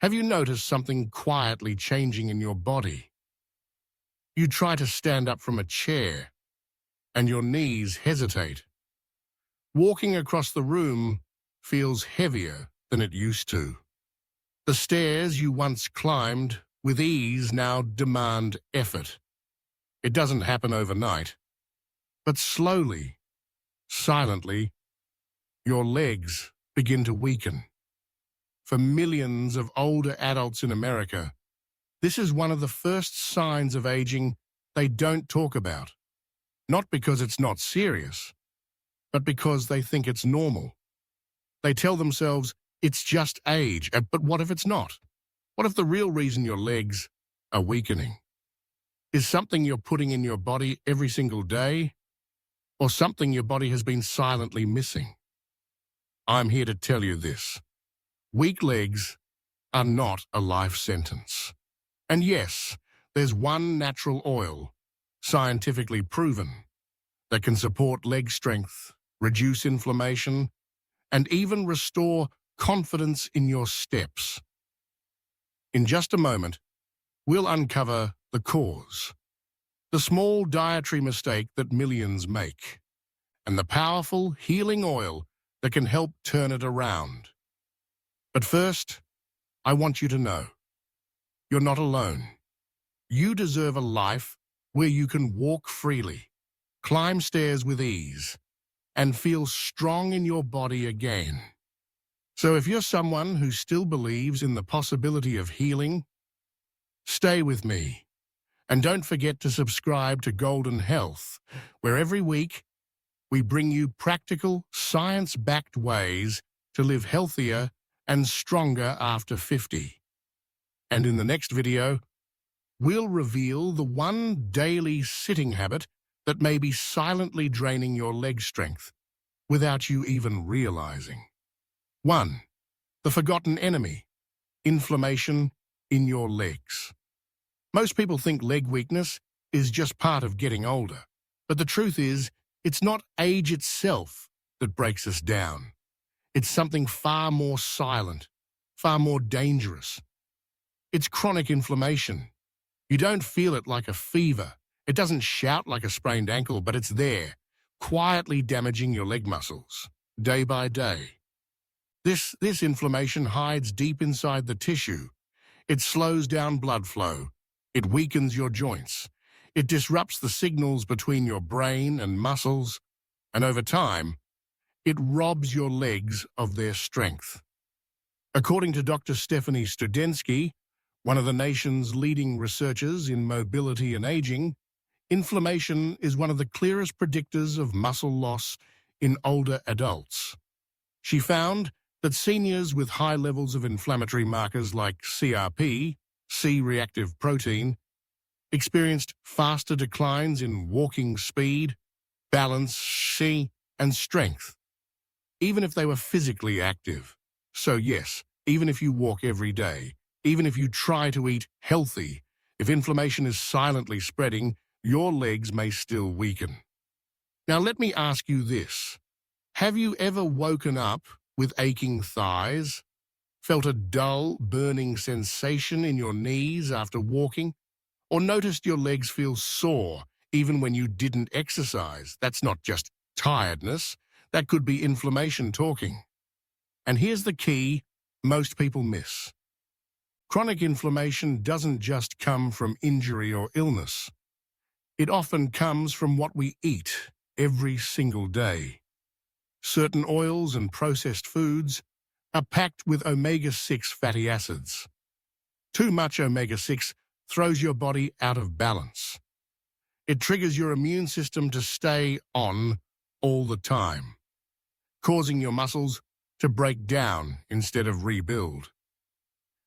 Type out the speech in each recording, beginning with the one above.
Have you noticed something quietly changing in your body? You try to stand up from a chair, and your knees hesitate. Walking across the room feels heavier than it used to. The stairs you once climbed with ease now demand effort. It doesn't happen overnight, but slowly, silently, your legs begin to weaken. For millions of older adults in America, this is one of the first signs of aging they don't talk about. Not because it's not serious, but because they think it's normal. They tell themselves it's just age, but what if it's not? What if the real reason your legs are weakening is something you're putting in your body every single day, or something your body has been silently missing? I'm here to tell you this. Weak legs are not a life sentence. And yes, there's one natural oil, scientifically proven, that can support leg strength, reduce inflammation, and even restore confidence in your steps. In just a moment, we'll uncover the cause, the small dietary mistake that millions make, and the powerful healing oil that can help turn it around. But first, I want you to know, you're not alone. You deserve a life where you can walk freely, climb stairs with ease, and feel strong in your body again. So if you're someone who still believes in the possibility of healing, stay with me. And don't forget to subscribe to Golden Health, where every week we bring you practical, science-backed ways to live healthier and stronger after 50. And in the next video, we'll reveal the one daily sitting habit that may be silently draining your leg strength without you even realizing. 1. The forgotten enemy, inflammation in your legs. Most people think leg weakness is just part of getting older, but the truth is, it's not age itself that breaks us down. It's something far more silent, far more dangerous. It's chronic inflammation. You don't feel it like a fever. It doesn't shout like a sprained ankle, but it's there, quietly damaging your leg muscles, day by day. This inflammation hides deep inside the tissue. It slows down blood flow. It weakens your joints. It disrupts the signals between your brain and muscles, and over time, it robs your legs of their strength. According to Dr. Stephanie Studensky, one of the nation's leading researchers in mobility and aging, inflammation is one of the clearest predictors of muscle loss in older adults. She found that seniors with high levels of inflammatory markers like CRP, C-reactive protein, experienced faster declines in walking speed, balance, and strength, even if they were physically active. So yes, even if you walk every day, even if you try to eat healthy, if inflammation is silently spreading, your legs may still weaken. Now let me ask you this. Have you ever woken up with aching thighs, felt a dull, burning sensation in your knees after walking, or noticed your legs feel sore even when you didn't exercise? That's not just tiredness. That could be inflammation talking. And here's the key most people miss. Chronic inflammation doesn't just come from injury or illness. It often comes from what we eat every single day. Certain oils and processed foods are packed with omega-6 fatty acids. Too much omega-6 throws your body out of balance. It triggers your immune system to stay on all the time, causing your muscles to break down instead of rebuild.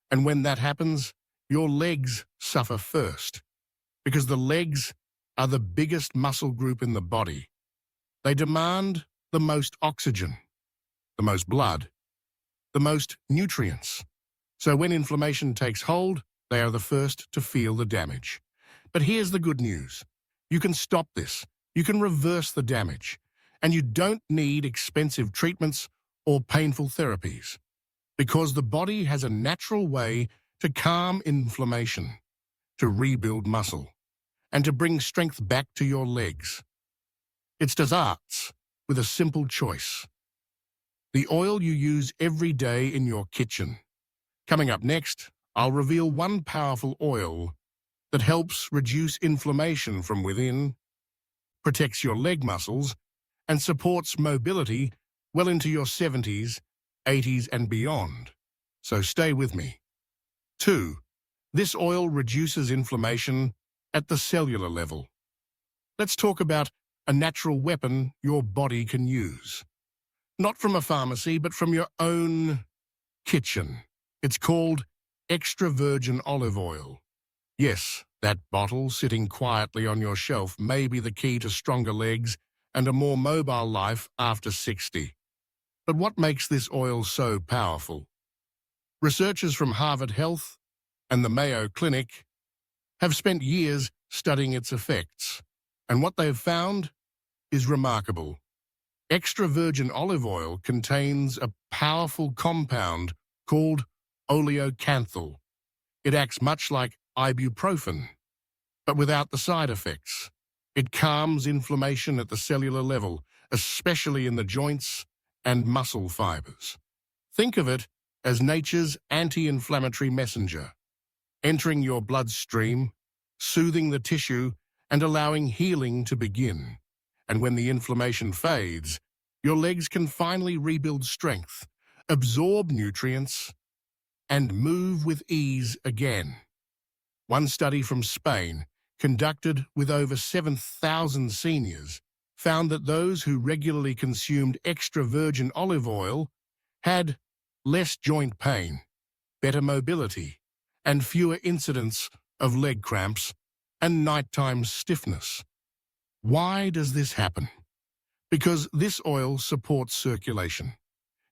And when that happens, your legs suffer first, because the legs are the biggest muscle group in the body. They demand the most oxygen, the most blood, the most nutrients. So when inflammation takes hold, they are the first to feel the damage. But here's the good news. You can stop this. You can reverse the damage. And you don't need expensive treatments or painful therapies. because the body has a natural way to calm inflammation, to rebuild muscle, and to bring strength back to your legs. It starts with a simple choice: the oil you use every day in your kitchen. Coming up next, I'll reveal one powerful oil that helps reduce inflammation from within, protects your leg muscles, and supports mobility well into your 70s, 80s, and beyond. So stay with me. 2. This oil reduces inflammation at the cellular level. Let's talk about a natural weapon your body can use. Not from a pharmacy, but from your own kitchen. It's called extra virgin olive oil. Yes, that bottle sitting quietly on your shelf may be the key to stronger legs and a more mobile life after 60. But what makes this oil so powerful? Researchers from Harvard Health and the Mayo Clinic have spent years studying its effects, and what they've found is remarkable. Extra virgin olive oil contains a powerful compound called oleocanthal. It acts much like ibuprofen, but without the side effects. It calms inflammation at the cellular level, especially in the joints and muscle fibers. Think of it as nature's anti-inflammatory messenger, entering your bloodstream, soothing the tissue, and allowing healing to begin. And when the inflammation fades, your legs can finally rebuild strength, absorb nutrients, and move with ease again. One study from Spain, conducted with over 7,000 seniors, found that those who regularly consumed extra virgin olive oil had less joint pain, better mobility, and fewer incidents of leg cramps and nighttime stiffness. Why does this happen? Because this oil supports circulation.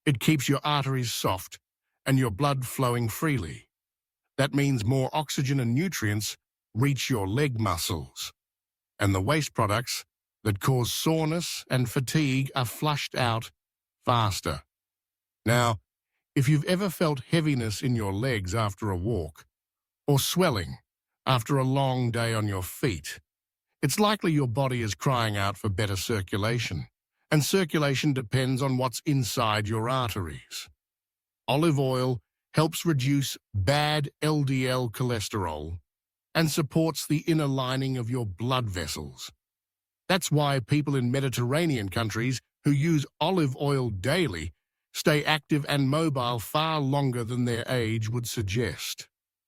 It keeps your arteries soft and your blood flowing freely. That means more oxygen and nutrients reach your leg muscles, and the waste products that cause soreness and fatigue are flushed out faster. Now, if you've ever felt heaviness in your legs after a walk, or swelling after a long day on your feet, it's likely your body is crying out for better circulation, and circulation depends on what's inside your arteries. Olive oil helps reduce bad LDL cholesterol and supports the inner lining of your blood vessels. That's why people in Mediterranean countries who use olive oil daily stay active and mobile far longer than their age would suggest.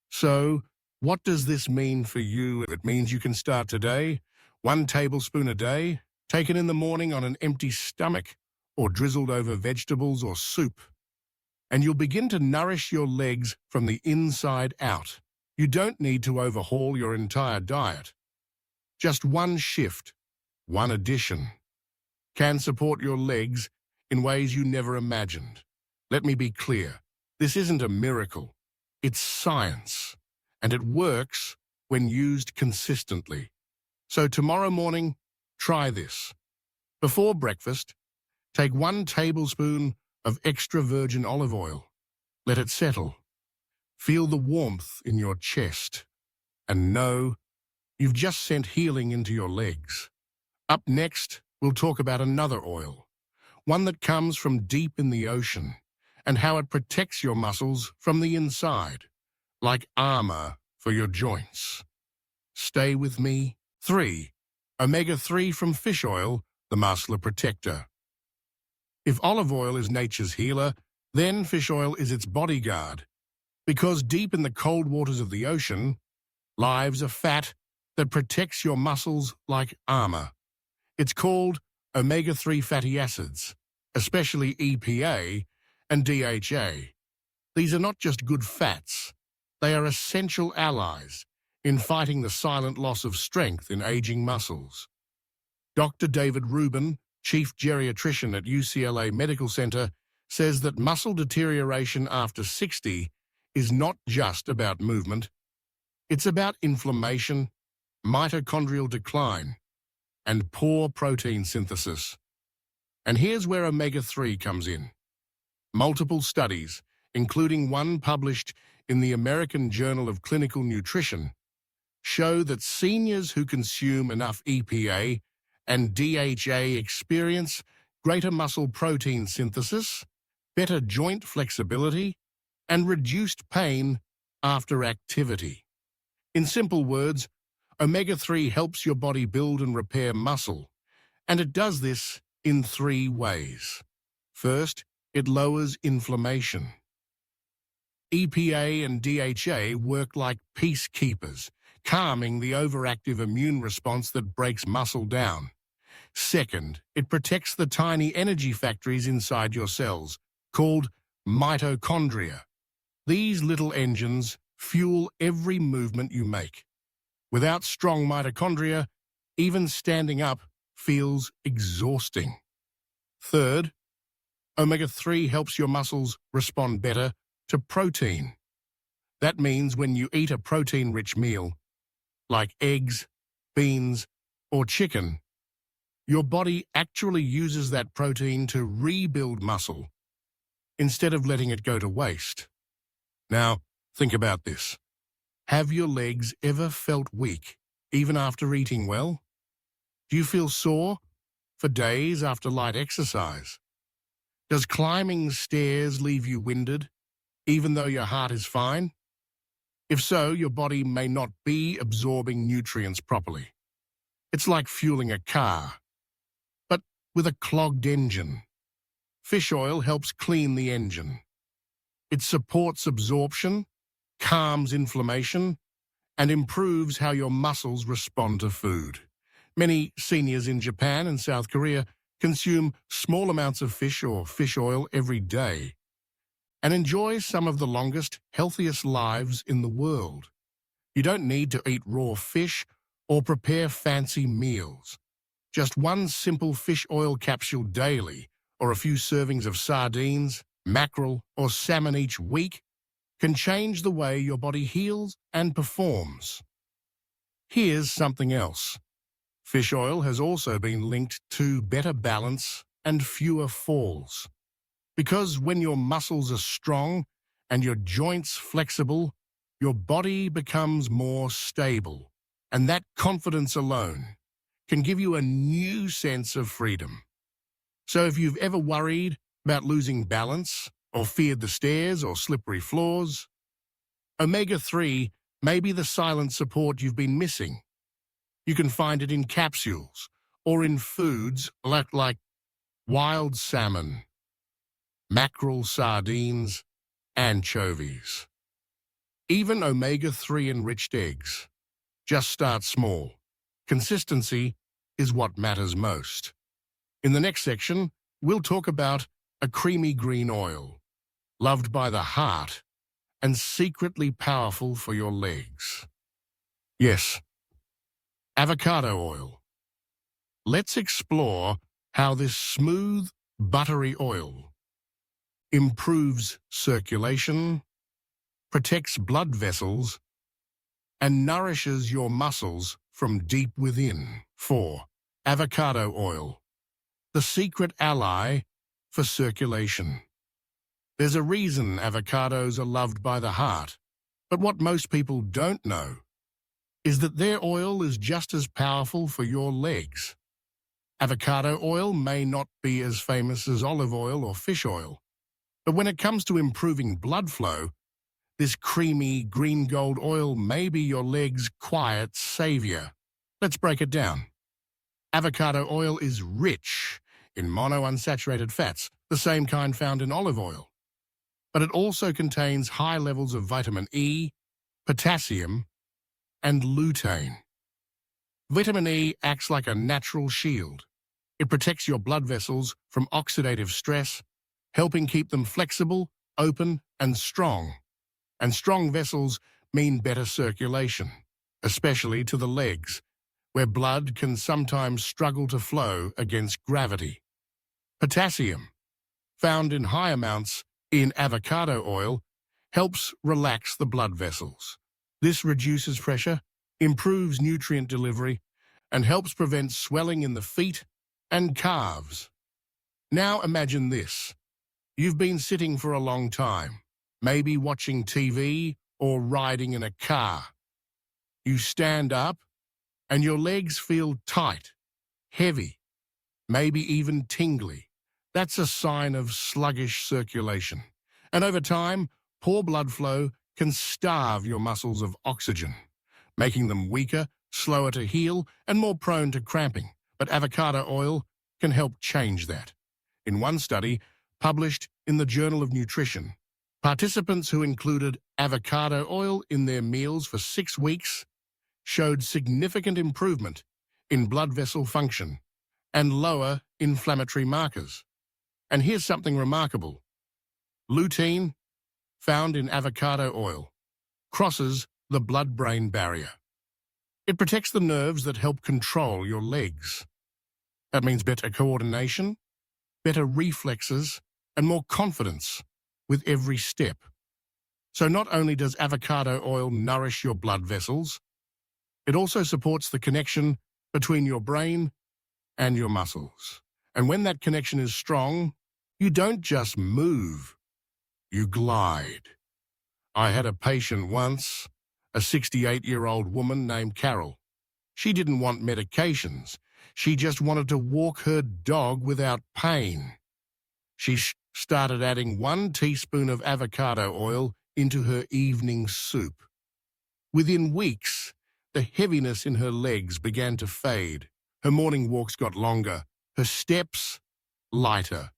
So, what does this mean for you? It means you can start today, 1 tablespoon a day, taken in the morning on an empty stomach, or drizzled over vegetables or soup, and you'll begin to nourish your legs from the inside out. You don't need to overhaul your entire diet. Just one shift, one addition, can support your legs in ways you never imagined. Let me be clear, this isn't a miracle. It's science, and it works when used consistently. So tomorrow morning, try this. Before breakfast, take 1 tablespoon of extra virgin olive oil. Let it settle. Feel the warmth in your chest, and know you've just sent healing into your legs. Up next, we'll talk about another oil, one that comes from deep in the ocean, and how it protects your muscles from the inside, like armor for your joints. Stay with me. 3. Omega-3 from fish oil, the muscular protector. If olive oil is nature's healer, then fish oil is its bodyguard, because deep in the cold waters of the ocean lives a fat that protects your muscles like armor. It's called omega-3 fatty acids, especially EPA and DHA. These are not just good fats, they are essential allies in fighting the silent loss of strength in aging muscles. Dr. David Rubin, chief geriatrician at UCLA Medical Center, says that muscle deterioration after 60 is not just about movement. It's about inflammation, mitochondrial decline, and poor protein synthesis. And here's where omega-3 comes in. Multiple studies, including one published in the American Journal of Clinical Nutrition, show that seniors who consume enough EPA and DHA experience greater muscle protein synthesis, better joint flexibility, and reduced pain after activity. In simple words, omega-3 helps your body build and repair muscle, and it does this in 3 ways. First, it lowers inflammation. EPA and DHA work like peacekeepers, calming the overactive immune response that breaks muscle down. Second, it protects the tiny energy factories inside your cells, called mitochondria. These little engines fuel every movement you make. Without strong mitochondria, even standing up feels exhausting. Third, omega-3 helps your muscles respond better to protein. That means when you eat a protein-rich meal, like eggs, beans, or chicken, your body actually uses that protein to rebuild muscle instead of letting it go to waste. Now, think about this. Have your legs ever felt weak, even after eating well? Do you feel sore for days after light exercise? Does climbing stairs leave you winded, even though your heart is fine? If so, your body may not be absorbing nutrients properly. It's like fueling a car, but with a clogged engine. Fish oil helps clean the engine. It supports absorption, calms inflammation, and improves how your muscles respond to food. Many seniors in Japan and South Korea consume small amounts of fish or fish oil every day and enjoy some of the longest, healthiest lives in the world. You don't need to eat raw fish or prepare fancy meals. Just one simple fish oil capsule daily, or a few servings of sardines, mackerel, or salmon each week can change the way your body heals and performs. Here's something else. Fish oil has also been linked to better balance and fewer falls. Because when your muscles are strong and your joints flexible, your body becomes more stable. And that confidence alone can give you a new sense of freedom. So if you've ever worried about losing balance or feared the stairs or slippery floors, omega-3 may be the silent support you've been missing. You can find it in capsules or in foods like wild salmon, mackerel, sardines, anchovies. Even omega-3 enriched eggs. Just start small. Consistency is what matters most. In the next section, we'll talk about a creamy green oil, loved by the heart and secretly powerful for your legs. Yes, avocado oil. Let's explore how this smooth, buttery oil improves circulation, protects blood vessels, and nourishes your muscles from deep within. 4. Avocado oil, the secret ally for circulation. There's a reason avocados are loved by the heart, but what most people don't know is that their oil is just as powerful for your legs. Avocado oil may not be as famous as olive oil or fish oil, but when it comes to improving blood flow, this creamy green gold oil may be your leg's quiet savior. Let's break it down. Avocado oil is rich in monounsaturated fats, the same kind found in olive oil. But it also contains high levels of vitamin E, potassium, and lutein. Vitamin E acts like a natural shield. It protects your blood vessels from oxidative stress, helping keep them flexible, open, and strong. And strong vessels mean better circulation, especially to the legs, where blood can sometimes struggle to flow against gravity. Potassium, found in high amounts in avocado oil, helps relax the blood vessels. This reduces pressure, improves nutrient delivery, and helps prevent swelling in the feet and calves. Now imagine this. You've been sitting for a long time, maybe watching TV or riding in a car. You stand up and your legs feel tight, heavy, maybe even tingly. That's a sign of sluggish circulation. And over time, poor blood flow can starve your muscles of oxygen, making them weaker, slower to heal, and more prone to cramping. But avocado oil can help change that. In one study, published in the Journal of Nutrition, participants who included avocado oil in their meals for 6 weeks showed significant improvement in blood vessel function and lower inflammatory markers. And here's something remarkable. Lutein, found in avocado oil, crosses the blood-brain barrier. It protects the nerves that help control your legs. That means better coordination, better reflexes, and more confidence with every step. So not only does avocado oil nourish your blood vessels, it also supports the connection between your brain and your muscles. And when that connection is strong, you don't just move, you glide. I had a patient once, a 68-year-old woman named Carol. She didn't want medications. She just wanted to walk her dog without pain. She started adding 1 teaspoon of avocado oil into her evening soup. Within weeks, the heaviness in her legs began to fade. Her morning walks got longer, her steps lighter.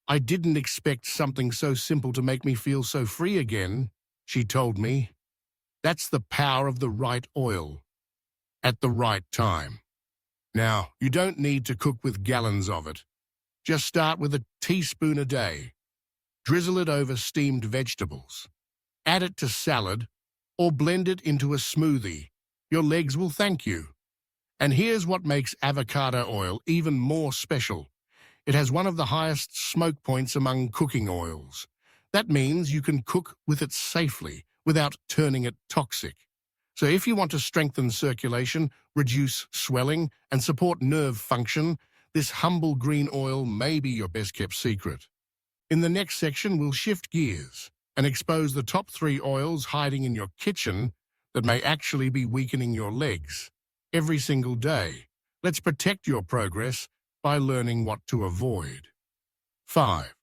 I didn't expect something so simple to make me feel so free again, she told me. That's the power of the right oil, at the right time. Now, you don't need to cook with gallons of it. Just start with a teaspoon a day. Drizzle it over steamed vegetables. Add it to salad or blend it into a smoothie. Your legs will thank you. And here's what makes avocado oil even more special. It has one of the highest smoke points among cooking oils. That means you can cook with it safely without turning it toxic. So if you want to strengthen circulation, reduce swelling, and support nerve function, this humble green oil may be your best-kept secret. In the next section, we'll shift gears and expose the top 3 oils hiding in your kitchen that may actually be weakening your legs every single day. Let's protect your progress by learning what to avoid. 5.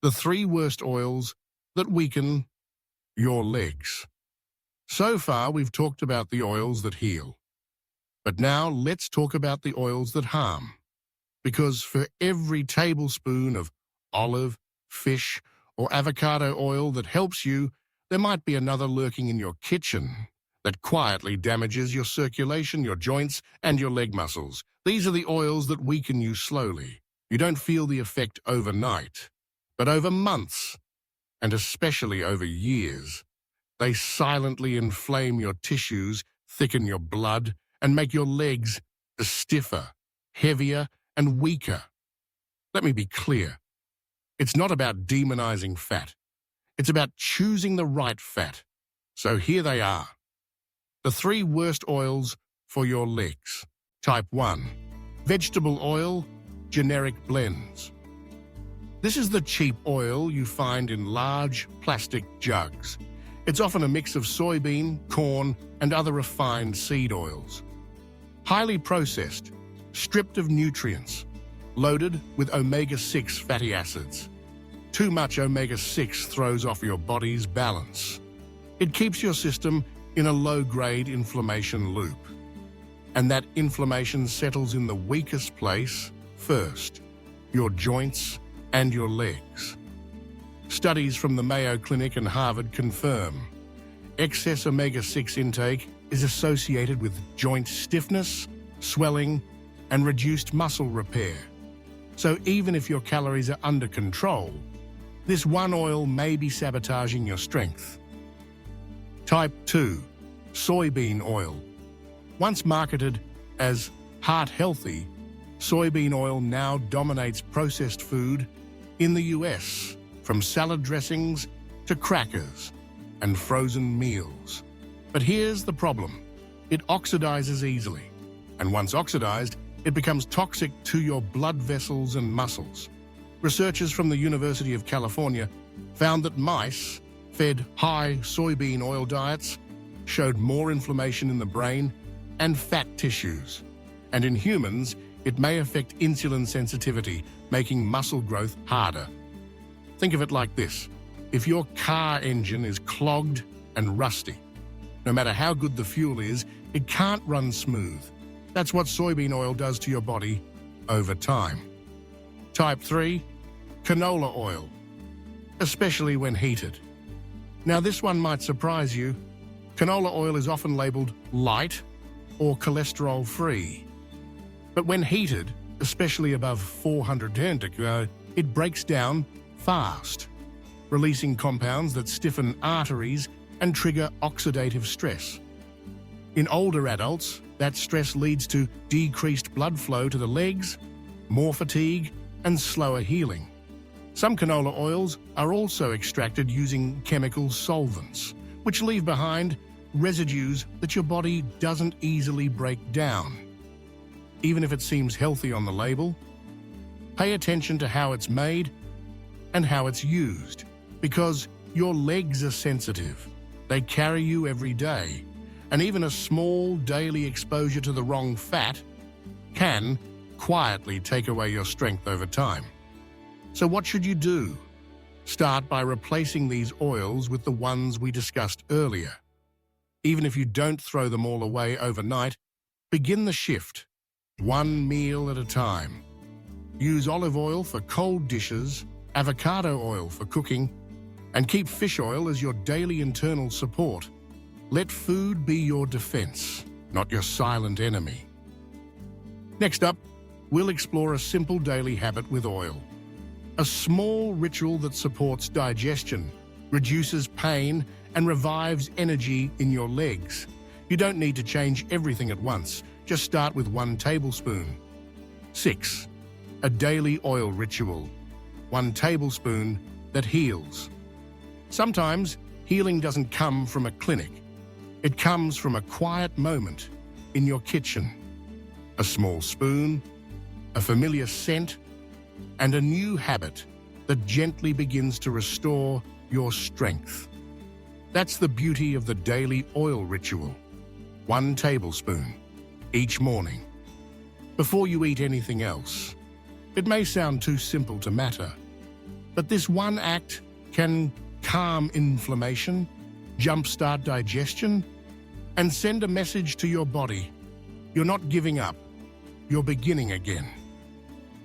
The 3 worst oils that weaken your legs. So far, we've talked about the oils that heal. But now let's talk about the oils that harm. Because for every tablespoon of olive, fish, or avocado oil that helps you, there might be another lurking in your kitchen that quietly damages your circulation, your joints, and your leg muscles. These are the oils that weaken you slowly. You don't feel the effect overnight, but over months, and especially over years. They silently inflame your tissues, thicken your blood, and make your legs stiffer, heavier, and weaker. Let me be clear. It's not about demonizing fat. It's about choosing the right fat. So here they are. The 3 worst oils for your legs. Type 1. Vegetable oil, generic blends. This is the cheap oil you find in large plastic jugs. It's often a mix of soybean, corn, and other refined seed oils. Highly processed, stripped of nutrients, loaded with omega-6 fatty acids. Too much omega-6 throws off your body's balance. It keeps your system in a low-grade inflammation loop. And that inflammation settles in the weakest place first, your joints and your legs. Studies from the Mayo Clinic and Harvard confirm excess omega-6 intake is associated with joint stiffness, swelling, and reduced muscle repair. So even if your calories are under control, this one oil may be sabotaging your strength. Type 2. Soybean oil. Once marketed as heart-healthy, soybean oil now dominates processed food in the US, from salad dressings to crackers and frozen meals. But here's the problem. It oxidizes easily, and once oxidized, it becomes toxic to your blood vessels and muscles. Researchers from the University of California found that mice fed high soybean oil diets showed more inflammation in the brain and fat tissues. And in humans, it may affect insulin sensitivity, making muscle growth harder. Think of it like this. If your car engine is clogged and rusty, no matter how good the fuel is, it can't run smooth. That's what soybean oil does to your body over time. Type 3, canola oil, especially when heated. Now this one might surprise you. Canola oil is often labeled light or cholesterol-free. But when heated, especially above 400 temperature, it breaks down fast, releasing compounds that stiffen arteries and trigger oxidative stress. In older adults, that stress leads to decreased blood flow to the legs, more fatigue, and slower healing. Some canola oils are also extracted using chemical solvents, which leave behind residues that your body doesn't easily break down. Even if it seems healthy on the label, pay attention to how it's made and how it's used, because your legs are sensitive. They carry you every day, and even a small daily exposure to the wrong fat can quietly take away your strength over time. So what should you do? Start by replacing these oils with the ones we discussed earlier. Even if you don't throw them all away overnight, begin the shift, one meal at a time. Use olive oil for cold dishes, avocado oil for cooking, and keep fish oil as your daily internal support. Let food be your defense, not your silent enemy. Next up, we'll explore a simple daily habit with oil. A small ritual that supports digestion, reduces pain, and revives energy in your legs. You don't need to change everything at once. Just start with 1 tablespoon. 6. A daily oil ritual. 1 tablespoon that heals. Sometimes healing doesn't come from a clinic. It comes from a quiet moment in your kitchen. A small spoon, a familiar scent, and a new habit that gently begins to restore your strength. That's the beauty of the daily oil ritual. 1 tablespoon each morning, before you eat anything else. It may sound too simple to matter, but this one act can calm inflammation, jumpstart digestion, and send a message to your body. You're not giving up, you're beginning again.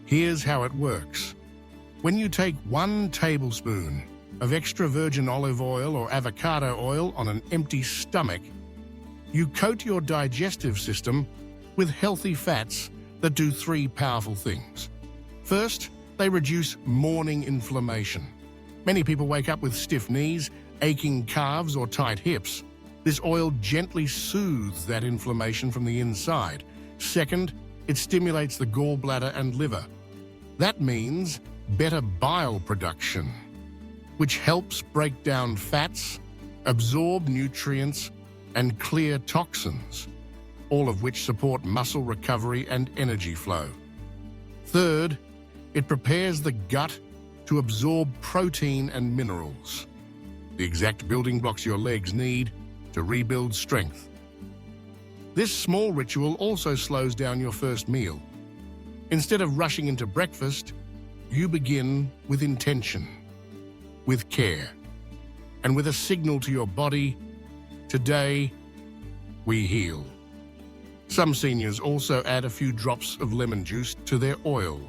Here's how it works. When you take 1 tablespoon of extra virgin olive oil or avocado oil on an empty stomach, you coat your digestive system with healthy fats that do 3 powerful things. First, they reduce morning inflammation. Many people wake up with stiff knees, aching calves, or tight hips. This oil gently soothes that inflammation from the inside. Second, it stimulates the gallbladder and liver. That means better bile production, which helps break down fats, absorb nutrients, and clear toxins, all of which support muscle recovery and energy flow. Third, it prepares the gut to absorb protein and minerals, the exact building blocks your legs need to rebuild strength. This small ritual also slows down your first meal. Instead of rushing into breakfast, you begin with intention, with care, and with a signal to your body, today we heal. Some seniors also add a few drops of lemon juice to their oil.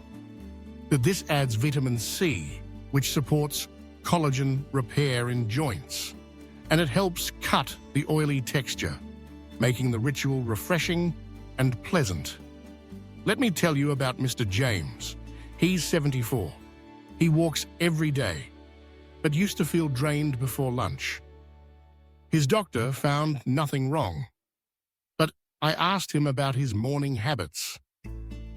But this adds vitamin C, which supports collagen repair in joints, and it helps cut the oily texture, making the ritual refreshing and pleasant. Let me tell you about Mr. James. He's 74. He walks every day, but used to feel drained before lunch. His doctor found nothing wrong, but I asked him about his morning habits.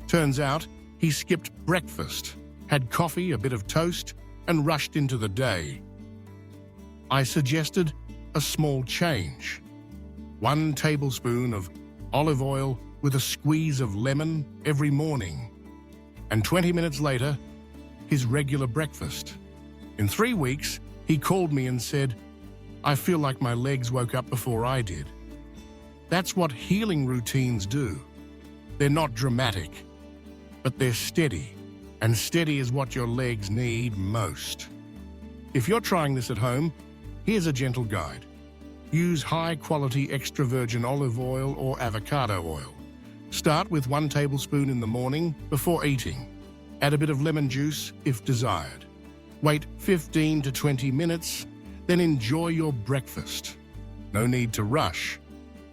Turns out he skipped breakfast, had coffee, a bit of toast, and rushed into the day. I suggested a small change. 1 tablespoon of olive oil with a squeeze of lemon every morning, and 20 minutes later, his regular breakfast. In 3 weeks, he called me and said, I feel like my legs woke up before I did. That's what healing routines do. They're not dramatic, but they're steady, and steady is what your legs need most. If you're trying this at home, here's a gentle guide. Use high-quality extra virgin olive oil or avocado oil. Start with 1 tablespoon in the morning before eating. Add a bit of lemon juice if desired. Wait 15 to 20 minutes, then enjoy your breakfast. No need to rush.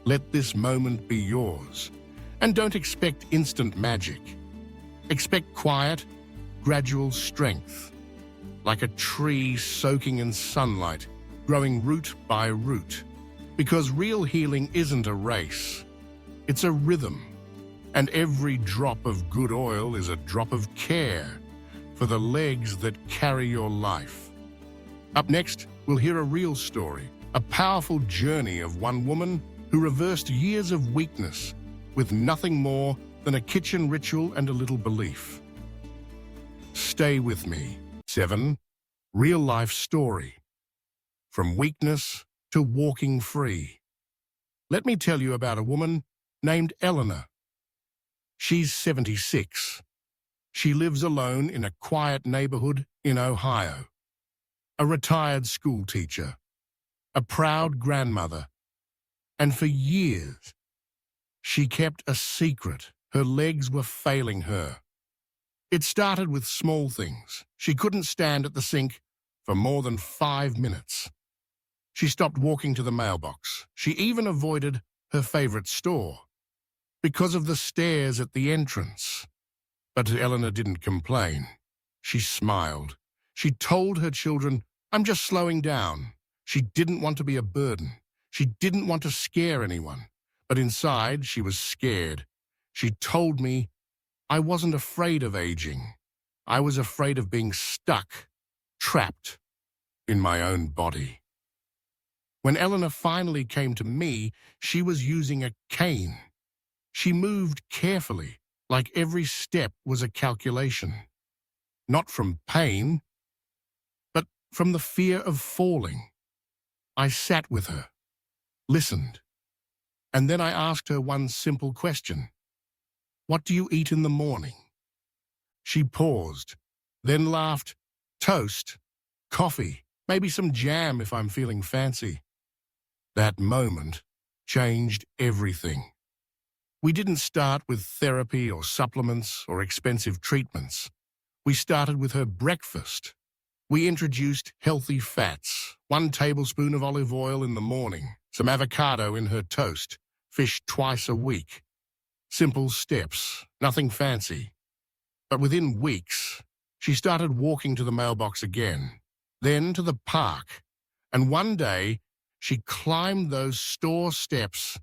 Let this moment be yours. And don't expect instant magic. Expect quiet, gradual strength, like a tree soaking in sunlight, growing root by root. Because real healing isn't a race, it's a rhythm. And every drop of good oil is a drop of care for the legs that carry your life. Up next, we'll hear a real story, a powerful journey of one woman who reversed years of weakness with nothing more than a kitchen ritual and a little belief. Stay with me. 7. Real-life story. From weakness to walking free. Let me tell you about a woman named Elena. She's 76. She lives alone in a quiet neighborhood in Ohio. A retired school teacher, a proud grandmother, and for years, she kept a secret. Her legs were failing her. It started with small things. She couldn't stand at the sink for more than 5 minutes. She stopped walking to the mailbox. She even avoided her favorite store because of the stairs at the entrance. But Elena didn't complain. She smiled. She told her children, "I'm just slowing down." She didn't want to be a burden. She didn't want to scare anyone. But inside, she was scared. She told me, "I wasn't afraid of aging. I was afraid of being stuck, trapped in my own body." When Elena finally came to me, she was using a cane. She moved carefully, like every step was a calculation. Not from pain, but from the fear of falling. I sat with her, listened, and then I asked her one simple question. "What do you eat in the morning?" She paused, then laughed. "Toast, coffee, maybe some jam if I'm feeling fancy." That moment changed everything. We didn't start with therapy or supplements or expensive treatments. We started with her breakfast. We introduced healthy fats, 1 tablespoon of olive oil in the morning, some avocado in her toast, fish twice a week. Simple steps, nothing fancy. But within weeks, she started walking to the mailbox again, then to the park, and one day she climbed those store steps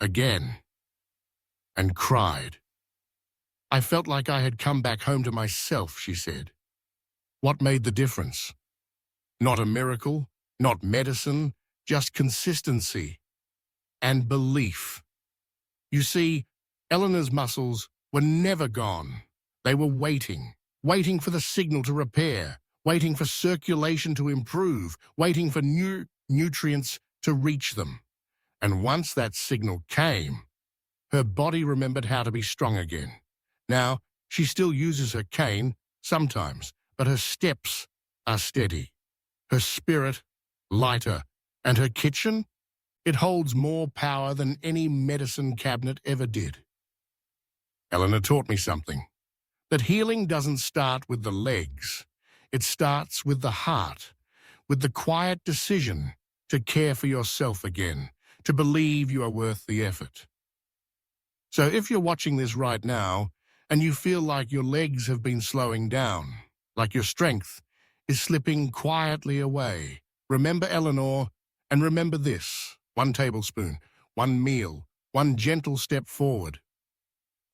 again and cried. "I felt like I had come back home to myself," she said. What made the difference? Not a miracle, not medicine, just consistency and belief. You see, Elena's muscles were never gone. They were waiting for the signal to repair, waiting for circulation to improve, waiting for new nutrients to reach them. And once that signal came, her body remembered how to be strong again. Now, she still uses her cane, sometimes, but her steps are steady. Her spirit, lighter, and her kitchen, it holds more power than any medicine cabinet ever did. Elena taught me something, that healing doesn't start with the legs. It starts with the heart, with the quiet decision to care for yourself again, to believe you are worth the effort. So if you're watching this right now and you feel like your legs have been slowing down, like your strength is slipping quietly away, remember Eleanor, and remember this: 1 tablespoon, 1 meal, 1 gentle step forward.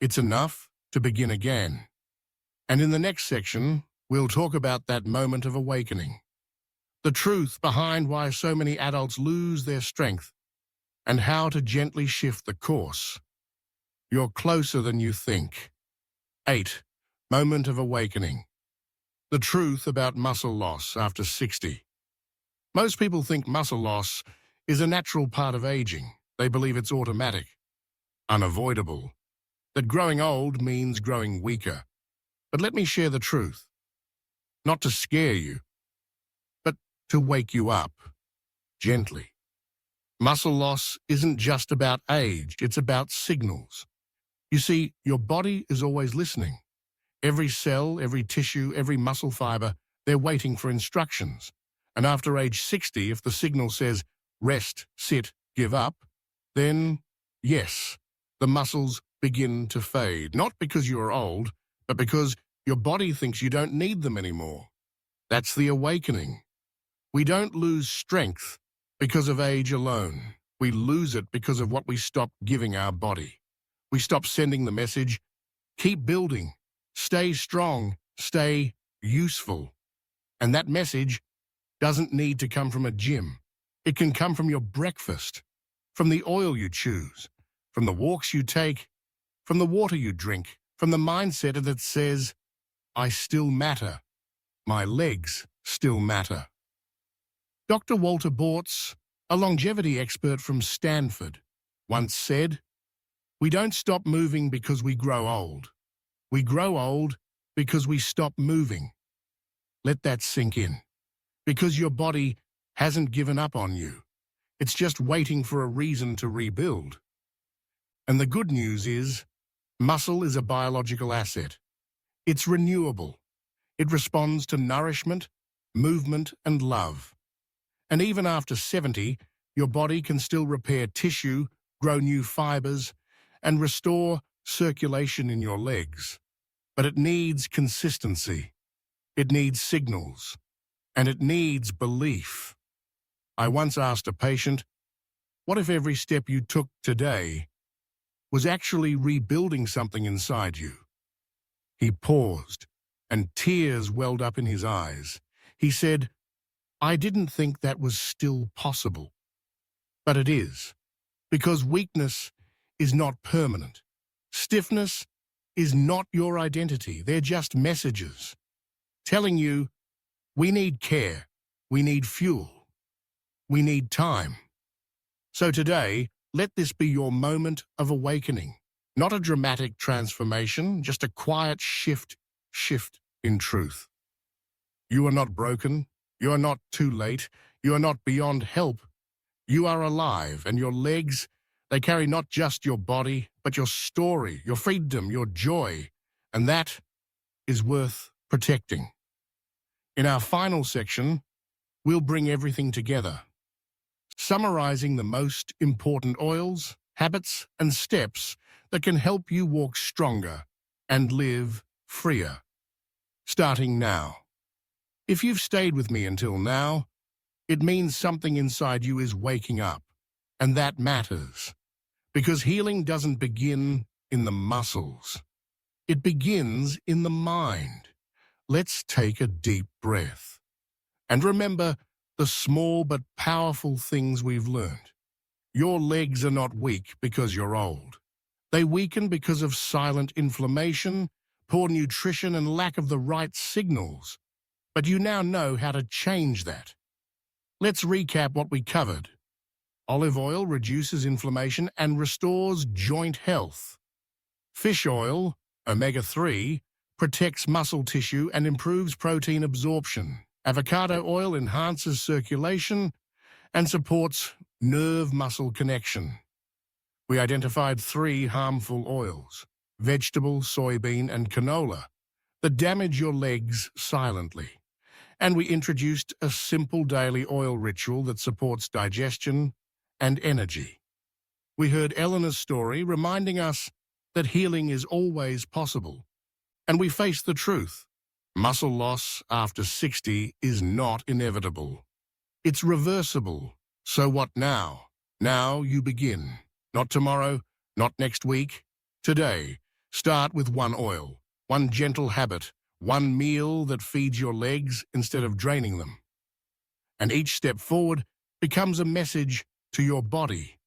It's enough to begin again. And in the next section, we'll talk about that moment of awakening, the truth behind why so many adults lose their strength, and how to gently shift the course. You're closer than you think. 8. Moment of awakening. The truth about muscle loss after 60. Most people think muscle loss is a natural part of aging. They believe it's automatic, unavoidable, that growing old means growing weaker. But let me share the truth, not to scare you, but to wake you up gently. Muscle loss isn't just about age, it's about signals. You see, your body is always listening. Every cell, every tissue, every muscle fiber, they're waiting for instructions. And after age 60, if the signal says rest, sit, give up, then yes, the muscles begin to fade. Not because you're old, but because your body thinks you don't need them anymore. That's the awakening. We don't lose strength because of age alone. We lose it because of what we stop giving our body. We stop sending the message, keep building, stay strong, stay useful. And that message doesn't need to come from a gym. It can come from your breakfast, from the oil you choose, from the walks you take, from the water you drink, from the mindset that says, I still matter. My legs still matter. Dr. Walter Bortz, a longevity expert from Stanford, once said, we don't stop moving because we grow old. We grow old because we stop moving. Let that sink in. Because your body hasn't given up on you. It's just waiting for a reason to rebuild. And the good news is, muscle is a biological asset. It's renewable. It responds to nourishment, movement, and love. And even after 70, your body can still repair tissue, grow new fibers, and restore circulation in your legs. But it needs consistency. It needs signals. And it needs belief. I once asked a patient, what if every step you took today was actually rebuilding something inside you? He paused, and tears welled up in his eyes. He said, I didn't think that was still possible. But it is, because weakness is not permanent. Stiffness is not your identity. They're just messages telling you, we need care, we need fuel, we need time. So today, let this be your moment of awakening. Not a dramatic transformation, just a quiet shift in truth. You are not broken, you are not too late, you are not beyond help. You are alive, and your legs, they carry not just your body, but your story, your freedom, your joy, and that is worth protecting. In our final section, we'll bring everything together, summarizing the most important oils, habits, and steps that can help you walk stronger and live freer. Starting now. If you've stayed with me until now, it means something inside you is waking up, and that matters. Because healing doesn't begin in the muscles. It begins in the mind. Let's take a deep breath. And remember the small but powerful things we've learned. Your legs are not weak because you're old. They weaken because of silent inflammation, poor nutrition, and lack of the right signals. But you now know how to change that. Let's recap what we covered. Olive oil reduces inflammation and restores joint health. Fish oil, omega-3, protects muscle tissue and improves protein absorption. Avocado oil enhances circulation and supports nerve-muscle connection. We identified 3 harmful oils, vegetable, soybean, and canola, that damage your legs silently. And we introduced a simple daily oil ritual that supports digestion and energy. We heard Elena's story reminding us that healing is always possible. And we face the truth. Muscle loss after 60 is not inevitable. It's reversible. So what now? Now you begin. Not tomorrow, not next week. Today, start with one oil, one gentle habit, one meal that feeds your legs instead of draining them. And each step forward becomes a message to your body.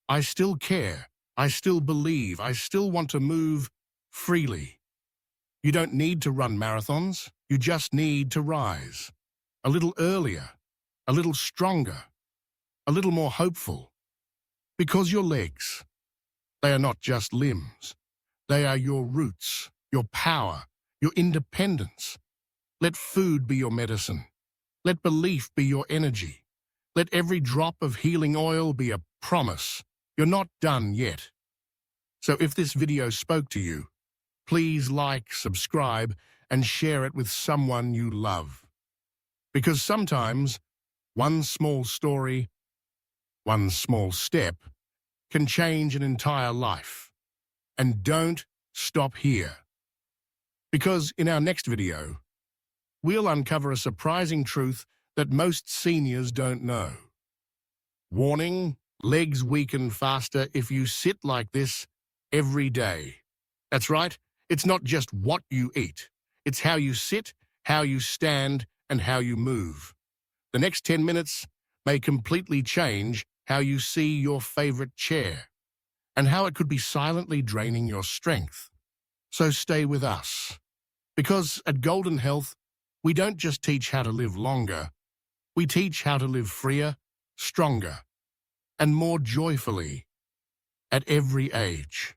I still care. I still believe. I still want to move freely. You don't need to run marathons. You just need to rise. A little earlier, a little stronger, a little more hopeful. Because your legs, they are not just limbs. They are your roots, your power, your independence. Let food be your medicine. Let belief be your energy. Let every drop of healing oil be a promise. You're not done yet. So if this video spoke to you, please like, subscribe, and share it with someone you love. Because sometimes, one small story, one small step, can change an entire life. And don't stop here. Because in our next video, we'll uncover a surprising truth that most seniors don't know. Warning, legs weaken faster if you sit like this every day. That's right, it's not just what you eat. It's how you sit, how you stand, and how you move. The next 10 minutes may completely change how you see your favorite chair and how it could be silently draining your strength. So stay with us. Because at Golden Health, we don't just teach how to live longer, we teach how to live freer, stronger, and more joyfully at every age.